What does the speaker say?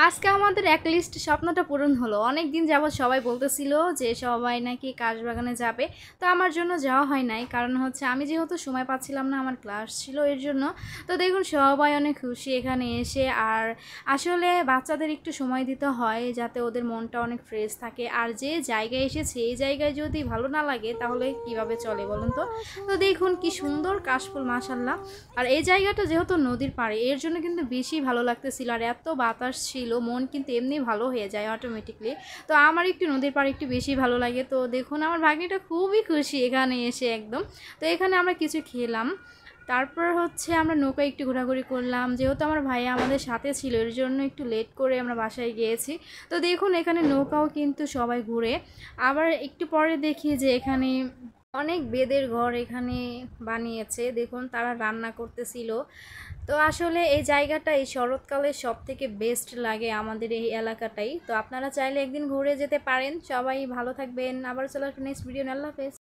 আজকে আমাদের এক লিস্ট স্বপ্নটা পূরণ হলো। অনেক দিন যাবৎ সবাই বলতেছিল যে সবাই নাকি কাশবাগানে যাবে, তো আমার জন্য যাওয়া হয় নাই। কারণ হচ্ছে আমি যেহেতু সময় পাচ্ছিলাম না, আমার ক্লাস ছিল এর জন্য। তো দেখুন সবাই অনেক খুশি এখানে এসে। আর আসলে বাচ্চাদের একটু সময় দিতে হয় যাতে ওদের মনটা অনেক ফ্রেশ থাকে। আর যে জায়গায় এসেছে এই জায়গায় যদি ভালো না লাগে তাহলে কিভাবে চলে বলুন তো। তো দেখুন কি সুন্দর কাশফুল, মাশাল্লাহ। আর এই জায়গাটা যেহেতু নদীর পাড়ে এর জন্য কিন্তু বেশি ভালো লাগতেছিল। আর এত বাতাস ছিল, মন কিন্তু এমনি ভালো হয়ে যায় অটোমেটিকলি। তো আমার একটু নদীর পাড়ে একটু বেশি ভালো লাগে। তো দেখুন আমার ভাগ্নিটা খুবই খুশি এখানে এসে একদম। তো এখানে আমরা কিছু খেলাম, তারপর হচ্ছে আমরা নৌকায় একটু ঘোরাঘুরি করলাম। যেহেতু আমার ভাইয়া আমাদের সাথে ছিল এর জন্য একটু লেট করে আমরা বাসায় গিয়েছি। তো দেখুন এখানে নৌকাও কিন্তু সবাই ঘুরে। আবার একটু পরে দেখি যে এখানে অনেক বেদের ঘর এখানে বানিয়েছে। দেখুন তারা রান্না করতেছিল। তো আসলে এই জায়গাটা এই শরৎকালে সব থেকে বেস্ট লাগে আমাদের এই এলাকাটাই। তো আপনারা চাইলে একদিন ঘুরে যেতে পারেন। সবাই ভালো থাকবেন। আবার চলো একটা নেক্সট ভিডিও। আল্লাহ হাফেজ।